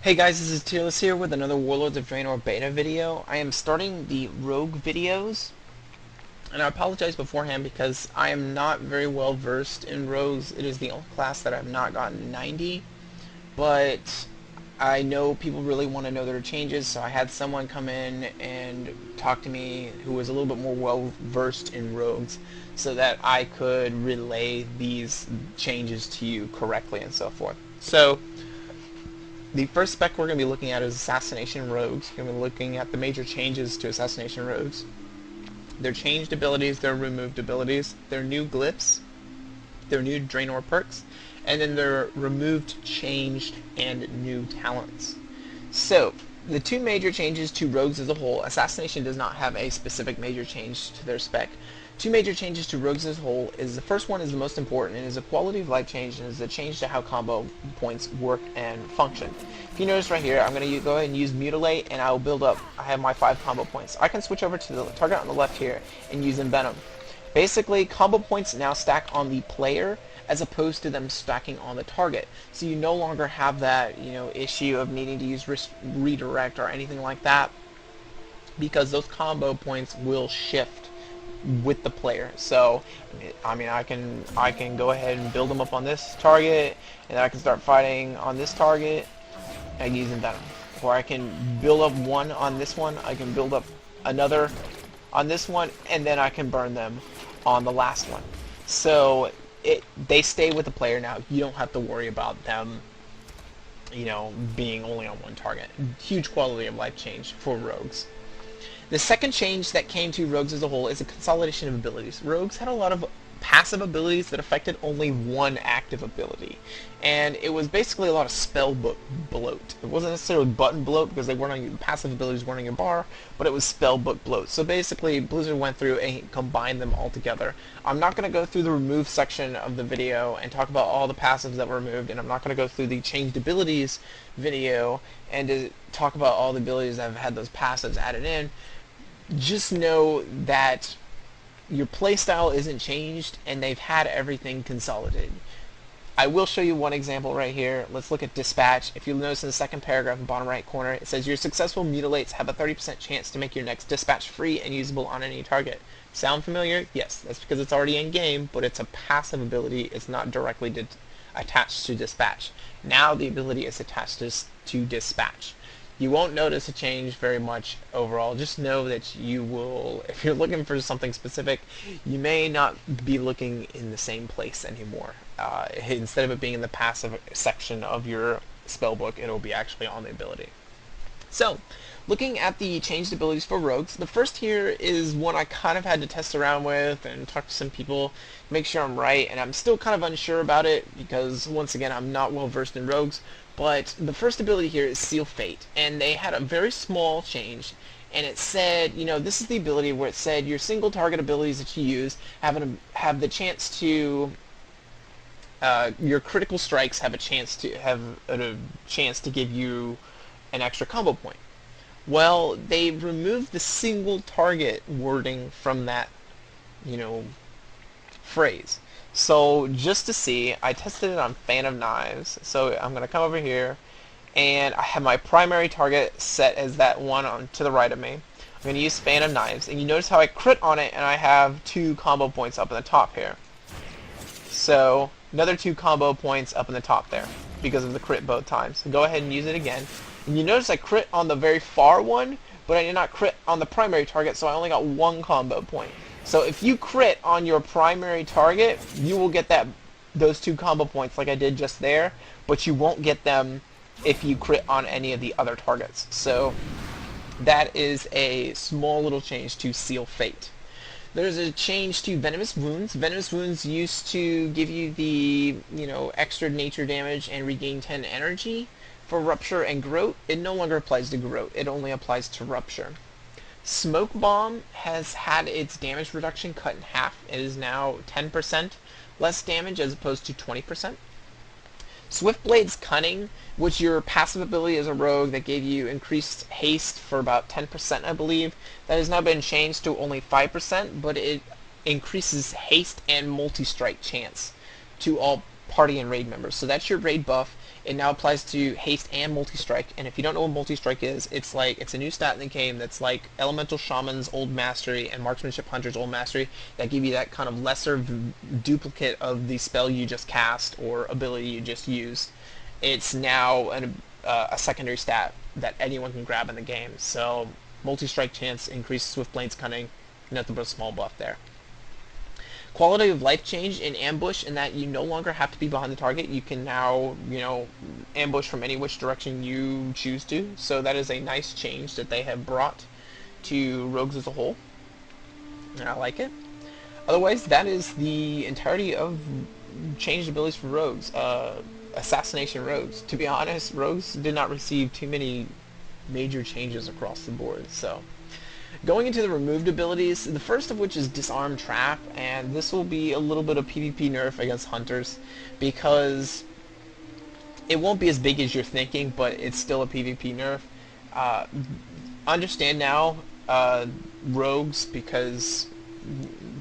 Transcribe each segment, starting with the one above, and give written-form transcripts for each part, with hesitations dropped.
Hey guys, this is Tirelis here with another Warlords of Draenor beta video. I am starting the rogue videos, and I apologize beforehand because I am not very well versed in rogues. It is the only class that I have not gotten 90, but I know people really want to know their changes, so I had someone come in and talk to me who was a little bit more well versed in rogues so that I could relay these changes to you correctly and so forth. So, the first spec we're going to be looking at is Assassination Rogues. We're going to be looking at the major changes to Assassination Rogues. Their changed abilities, their removed abilities, their new glyphs, their new Draenor perks, and then their removed, changed, and new talents. So, the two major changes to Rogues as a whole, Assassination does not have a specific major change to their spec. Two major changes to Rogues as a whole is the first one is the most important and is a quality of life change and is a change to how combo points work and function. If you notice right here, I'm going to go ahead and use Mutilate and I will build up, I have my 5 combo points. I can switch over to the target on the left here and use Envenom. Basically, combo points now stack on the player as opposed to them stacking on the target. So you no longer have that, issue of needing to use redirect or anything like that because those combo points will shift with the player. So I mean I can go ahead and build them up on this target and then I can start fighting on this target and using Venom. Or I can build up one on this one, I can build up another on this one, and then I can burn them on the last one. So they stay with the player now. You don't have to worry about them being only on one target. Huge quality of life change for rogues. The second change that came to Rogues as a whole is a consolidation of abilities. Rogues had a lot of passive abilities that affected only one active ability. And it was basically a lot of spell book bloat. It wasn't necessarily button bloat because they weren't on your passive abilities weren't on your bar, but it was spell book bloat. So basically Blizzard went through and combined them all together. I'm not going to go through the remove section of the video and talk about all the passives that were removed, and I'm not going to go through the changed abilities video and to talk about all the abilities that have had those passives added in. Just know that your playstyle isn't changed and they've had everything consolidated. I will show you one example right here. Let's look at Dispatch. If you'll notice in the second paragraph in the bottom right corner, it says your successful mutilates have a 30% chance to make your next dispatch free and usable on any target. Sound familiar? Yes, that's because it's already in game, but it's a passive ability. It's not directly attached to Dispatch. Now the ability is attached to Dispatch. You won't notice a change very much overall. Just know that you will, if you're looking for something specific, you may not be looking in the same place anymore. Instead of it being in the passive section of your spellbook, it'll be actually on the ability. So, looking at the changed abilities for rogues, the first here is one I kind of had to test around with and talk to some people, make sure I'm right, and I'm still kind of unsure about it because, once again, I'm not well versed in rogues. But the first ability here is Seal Fate, and they had a very small change, and it said, this is the ability where it said your single target abilities that you use have the chance to, your critical strikes have a chance to give you an extra combo point. Well, they removed the single target wording from that, phrase. So just to see, I tested it on Fan of Knives. So I'm going to come over here, and I have my primary target set as that one on to the right of me. I'm going to use Fan of Knives, and you notice how I crit on it, and I have 2 combo points up in the top here. So another 2 combo points up in the top there because of the crit both times. So go ahead and use it again. And you notice I crit on the very far one, but I did not crit on the primary target, so I only got 1 combo point. So if you crit on your primary target, you will get those 2 combo points like I did just there, but you won't get them if you crit on any of the other targets. So that is a small little change to Seal Fate. There's a change to Venomous Wounds. Venomous Wounds used to give you the, extra nature damage and regain 10 energy for Rupture and Groat. It no longer applies to Groat. It only applies to Rupture. Smoke Bomb has had its damage reduction cut in half. It is now 10% less damage as opposed to 20%. Swiftblade's Cunning, which your passive ability as a rogue that gave you increased haste for about 10%, I believe, that has now been changed to only 5%, but it increases haste and multi-strike chance to all party and raid members. So that's your raid buff. It now applies to haste and multi-strike, and if you don't know what multi-strike is, it's a new stat in the game that's like Elemental Shaman's Old Mastery and Marksmanship Hunter's Old Mastery that give you that kind of lesser duplicate of the spell you just cast or ability you just used. It's now a secondary stat that anyone can grab in the game, so multi-strike chance increases Swift Blade's Cunning, nothing but a small buff there. Quality of life change in ambush in that you no longer have to be behind the target. You can now, ambush from any which direction you choose to. So that is a nice change that they have brought to rogues as a whole. And I like it. Otherwise, that is the entirety of changed abilities for rogues. Assassination rogues. To be honest, rogues did not receive too many major changes across the board. So going into the removed abilities, the first of which is Disarm Trap, and this will be a little bit of PvP nerf against hunters because it won't be as big as you're thinking, but it's still a PvP nerf. Understand now, rogues, because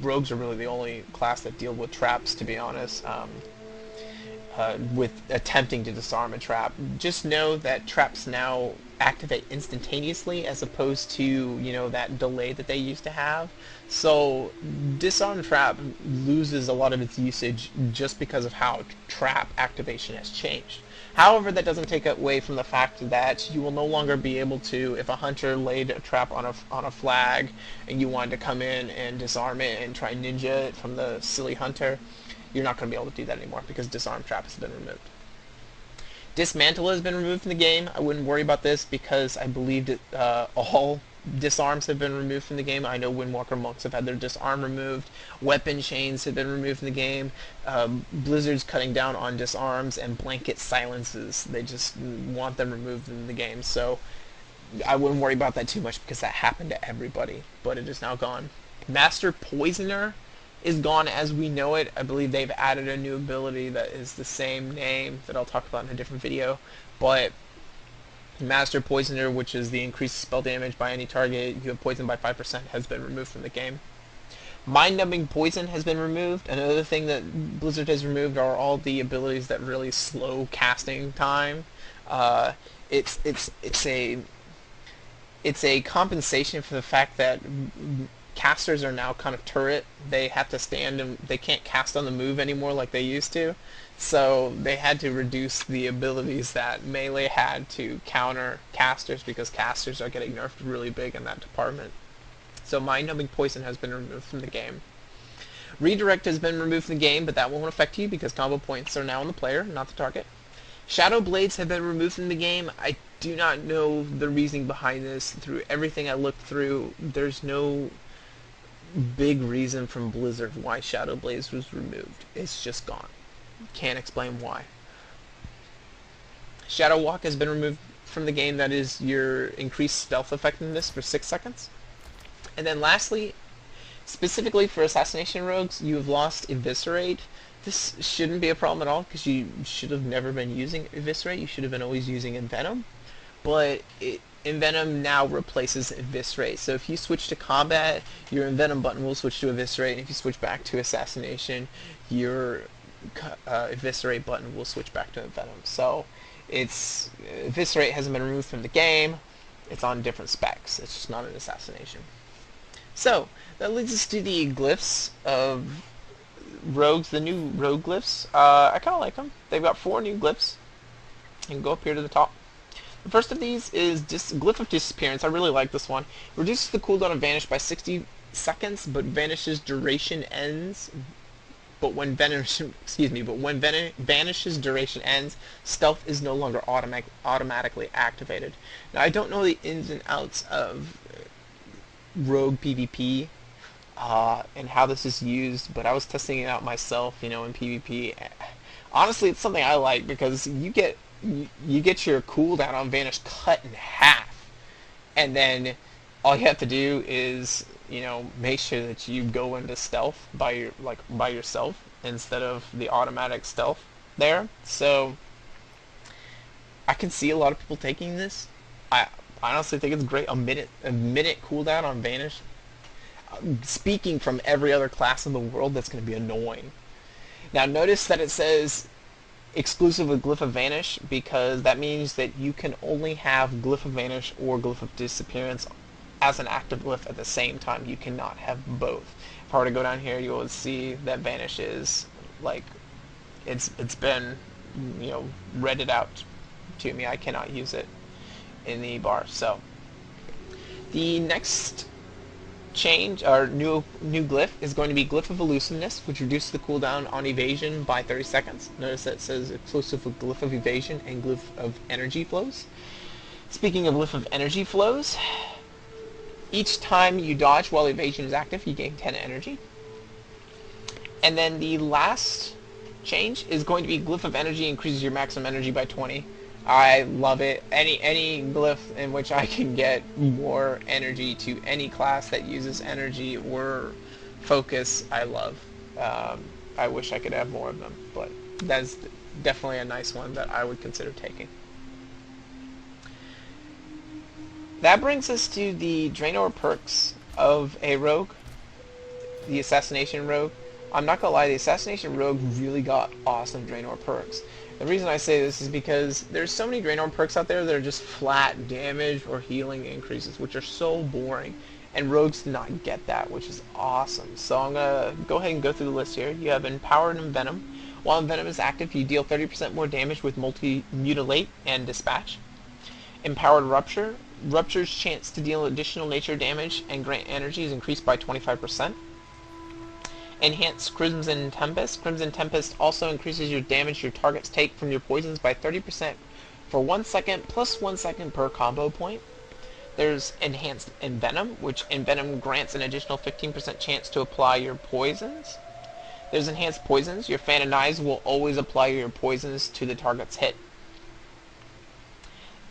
rogues are really the only class that deal with traps, to be honest, with attempting to disarm a trap. Just know that traps now activate instantaneously as opposed to, that delay that they used to have. So Disarm Trap loses a lot of its usage just because of how trap activation has changed. However, that doesn't take away from the fact that you will no longer be able to, if a hunter laid a trap on a flag and you wanted to come in and disarm it and try ninja it from the silly hunter, you're not going to be able to do that anymore because Disarm Trap has been removed. Dismantle has been removed from the game. I wouldn't worry about this because I believe that all disarms have been removed from the game. I know Windwalker monks have had their disarm removed. Weapon chains have been removed from the game. Blizzard's cutting down on disarms and blanket silences. They just want them removed from the game. So I wouldn't worry about that too much because that happened to everybody, but it is now gone. Master Poisoner is gone as we know it. I believe they've added a new ability that is the same name that I'll talk about in a different video, but Master Poisoner, which is the increased spell damage by any target you have poisoned by 5%, has been removed from the game. Mind-numbing Poison has been removed. Another thing that Blizzard has removed are all the abilities that really slow casting time. It's a compensation for the fact that casters are now kind of turret. They have to stand and they can't cast on the move anymore like they used to. So they had to reduce the abilities that melee had to counter casters because casters are getting nerfed really big in that department. So Mind-numbing Poison has been removed from the game. Redirect has been removed from the game, but that won't affect you because combo points are now on the player, not the target. Shadow Blades have been removed from the game. I do not know the reasoning behind this. Through everything I looked through, there's no big reason from Blizzard why Shadow Blades was removed. It's just gone. Can't explain why. Shadow Walk has been removed from the game. That is your increased stealth effectiveness for 6 seconds. And then lastly, specifically for Assassination Rogues, you have lost Eviscerate. This shouldn't be a problem at all because you should have never been using Eviscerate. You should have been always using Envenom. But Envenom now replaces Eviscerate. So if you switch to combat, your Envenom button will switch to Eviscerate, and if you switch back to Assassination, your Eviscerate button will switch back to Envenom. So Eviscerate hasn't been removed from the game. It's on different specs. It's just not an Assassination. So that leads us to the glyphs of rogues, the new rogue glyphs. I kind of like them. They've got 4 new glyphs. You can go up here to the top. The first of these is Glyph of Disappearance. I really like this one. Reduces the cooldown of Vanish by 60 seconds, but Vanish's duration ends. But when Vanish's duration ends, Stealth is no longer automatically activated. Now I don't know the ins and outs of rogue PvP and how this is used, but I was testing it out myself, in PvP. Honestly, it's something I like because you get your cooldown on Vanish cut in half, and then all you have to do is make sure that you go into stealth by yourself instead of the automatic stealth there. So I can see a lot of people taking this. I honestly think it's great. A minute cooldown on Vanish. Speaking from every other class in the world, that's going to be annoying. Now notice that it says exclusive with Glyph of Vanish, because that means that you can only have Glyph of Vanish or Glyph of Disappearance as an active glyph at the same time. You cannot have both. If I were to go down here, you will see that Vanish is like it's been, you know, redded out to me. I cannot use it in the bar. So the next change, or new glyph, is going to be Glyph of Elusiveness, which reduces the cooldown on evasion by 30 seconds. Notice that it says exclusive with Glyph of Evasion and Glyph of Energy Flows. Speaking of Glyph of Energy Flows, each time you dodge while evasion is active, you gain 10 energy. And then the last change is going to be Glyph of Energy increases your maximum energy by 20. I love it. Any glyph in which I can get more energy to any class that uses energy or focus, I love. I wish I could have more of them, but that's definitely a nice one that I would consider taking. That brings us to the Draenor perks of a rogue, the Assassination rogue. I'm not gonna lie, the Assassination rogue really got awesome Draenor perks. The reason I say this is because there's so many Draenor perks out there that are just flat damage or healing increases, which are so boring, and rogues do not get that, which is awesome. So I'm gonna go ahead and go through the list here. You have Empowered Envenom. While Envenom is active, you deal 30% more damage with Multi-Mutilate and Dispatch. Empowered Rupture. Rupture's chance to deal additional nature damage and grant energy is increased by 25%. Enhanced Crimson Tempest. Crimson Tempest also increases your damage your targets take from your poisons by 30% for 1 second plus 1 second per combo point. There's Enhanced Envenom, which Envenom grants an additional 15% chance to apply your poisons. There's Enhanced Poisons. Your Fan of Knives will always apply your poisons to the target's hit.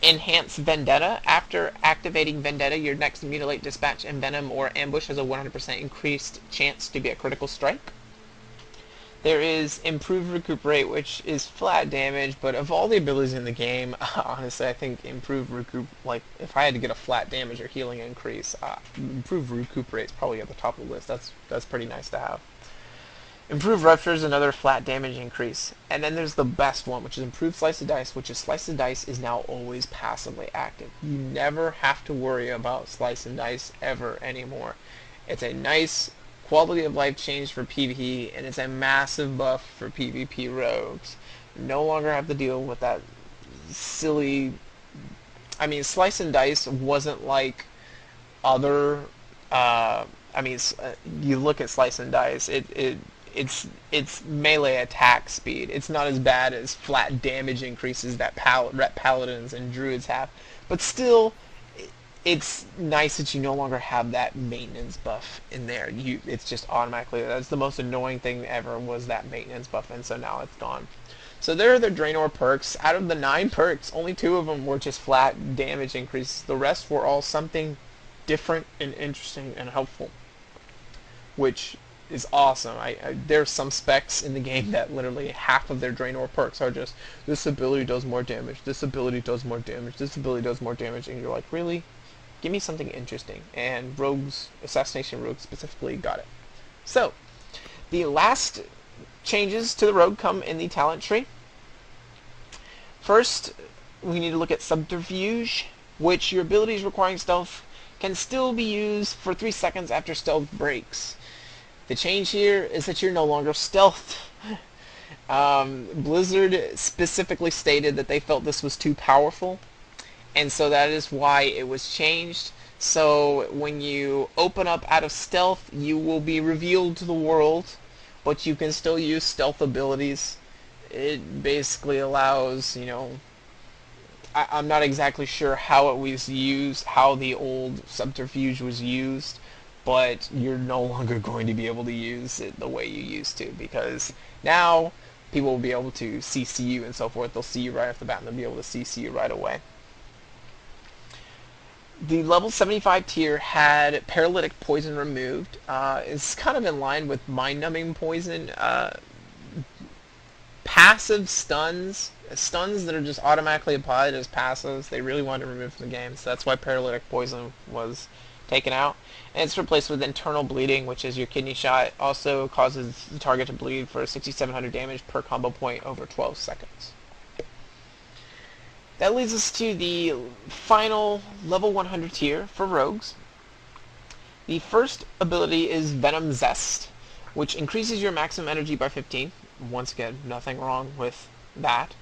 Enhanced Vendetta. After activating Vendetta, your next Mutilate, Dispatch, Envenom, or Ambush has a 100% increased chance to be a critical strike. There is Improved Recuperate, which is flat damage, but of all the abilities in the game, honestly, I think Improved Recuperate, like, if I had to get a flat damage or healing increase, Improved Recuperate is probably at the top of the list. That's pretty nice to have. Improved Rupture is another flat damage increase. And then there's the best one, which is Improved Slice of Dice, which is Slice of Dice is now always passively active. You never have to worry about Slice and Dice ever anymore. It's a nice quality of life change for PvE, and it's a massive buff for PvP rogues. You no longer have to deal with that silly... I mean, Slice and Dice wasn't like other... you look at Slice and Dice, it's melee attack speed. It's not as bad as flat damage increases that Ret Paladins and Druids have. But still, it's nice that you no longer have that maintenance buff in there. It's just automatically, that's the most annoying thing ever, was that maintenance buff, and so now it's gone. So there are the Draenor perks. Out of the 9 perks, only 2 of them were just flat damage increases. The rest were all something different and interesting and helpful, which is awesome. There's some specs in the game that literally half of their Draenor perks are just, this ability does more damage, this ability does more damage, this ability does more damage, and you're like, really? Give me something interesting. And Rogues, Assassination Rogue specifically, got it. So, the last changes to the Rogue come in the talent tree. First, we need to look at Subterfuge, which your abilities requiring stealth can still be used for 3 seconds after stealth breaks. The change here is that you're no longer stealthed. Blizzard specifically stated that they felt this was too powerful, and so that is why it was changed. So when you open up out of stealth, you will be revealed to the world, but you can still use stealth abilities. It basically allows, you know, I'm not exactly sure how it was used, how the old subterfuge was used, but you're no longer going to be able to use it the way you used to, because now people will be able to CC you and so forth. They'll see you right off the bat, and they'll be able to CC you right away. The level 75 tier had Paralytic Poison removed. It's kind of in line with Mind-Numbing Poison. Passive stuns that are just automatically applied as passives, they really wanted to remove from the game, so that's why Paralytic Poison was taken out, and it's replaced with internal bleeding, which is your kidney shot. Also causes the target to bleed for 6,700 damage per combo point over 12 seconds. That leads us to the final level 100 tier for rogues. The first ability is Venom Zest, which increases your maximum energy by 15. Once again, nothing wrong with that.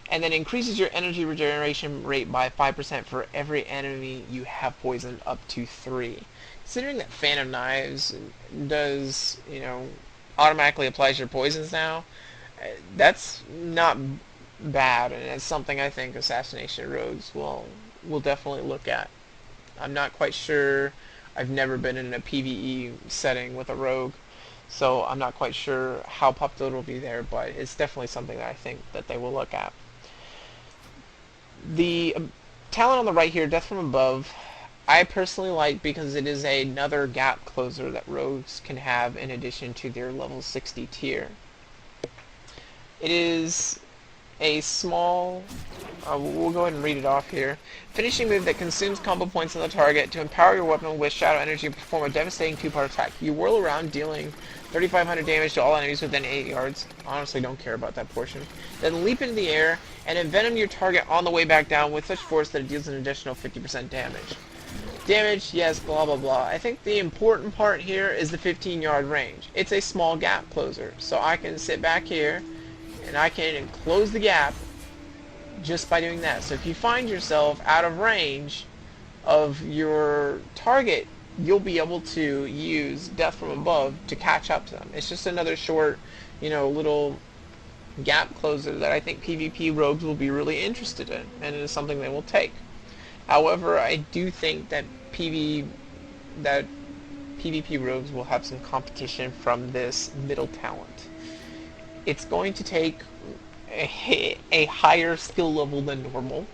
And then increases your energy regeneration rate by 5% for every enemy you have poisoned up to 3. Considering that Phantom Knives does, automatically applies your poisons now, that's not bad, and it's something I think Assassination rogues will definitely look at. I'm not quite sure. I've never been in a PvE setting with a rogue, so I'm not quite sure how popular it will be there, but it's definitely something that I think that they will look at. The talent on the right here, Death from Above, I personally like because it is another gap closer that rogues can have in addition to their level 60 tier. It is a small, we'll go ahead and read it off here. Finishing move that consumes combo points on the target to empower your weapon with shadow energy and perform a devastating 2-part attack. You whirl around, dealing 3,500 damage to all enemies within 8 yards. Honestly, don't care about that portion. Then leap into the air and envenom your target on the way back down with such force that it deals an additional 50% damage. Damage, yes, blah blah blah. I think the important part here is the 15-yard range. It's a small gap closer, so I can sit back here and I can close the gap just by doing that. So if you find yourself out of range of your target, you'll be able to use Death from Above to catch up to them. It's just another short, little gap closer that I think PvP rogues will be really interested in, and it is something they will take. However, I do think that PvP rogues will have some competition from this middle talent. It's going to take a higher skill level than normal,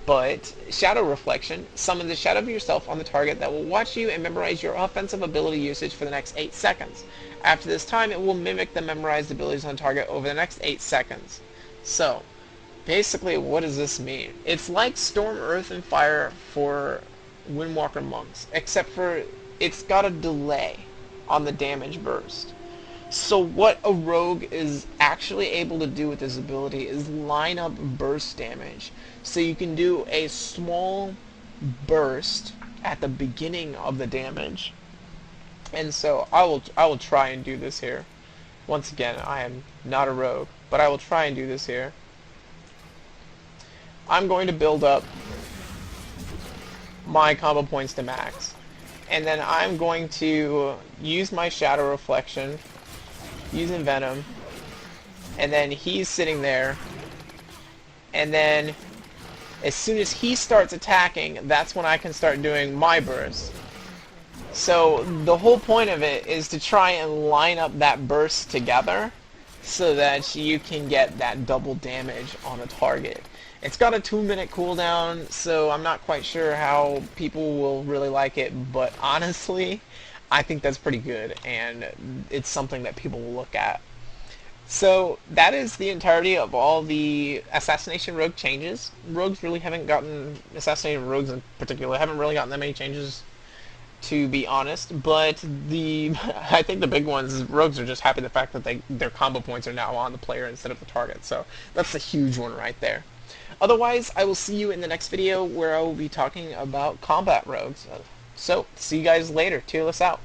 but Shadow Reflection, summon the shadow of yourself on the target that will watch you and memorize your offensive ability usage for the next 8 seconds. After this time, it will mimic the memorized abilities on target over the next 8 seconds. So, basically, what does this mean? It's like Storm, Earth, and Fire for Windwalker Monks, except for it's got a delay on the damage burst. So what a rogue is actually able to do with this ability is line up burst damage. So you can do a small burst at the beginning of the damage. And so I will try and do this here. Once again, I am not a rogue, but I will try and do this here. I'm going to build up my combo points to max. And then I'm going to use my Shadow Reflection, using Venom, and then he's sitting there, and then as soon as he starts attacking, that's when I can start doing my burst. So the whole point of it is to try and line up that burst together so that you can get that double damage on a target. It's got a 2-minute cooldown, so I'm not quite sure how people will really like it, but honestly, I think that's pretty good, and it's something that people will look at. So that is the entirety of all the Assassination Rogue changes. Rogues really haven't gotten, Assassination Rogues in particular, haven't really gotten that many changes, to be honest, but I think the big ones is Rogues are just happy the fact that their combo points are now on the player instead of the target, so that's a huge one right there. Otherwise, I will see you in the next video where I will be talking about combat rogues. So, see you guys later. Tirelis out.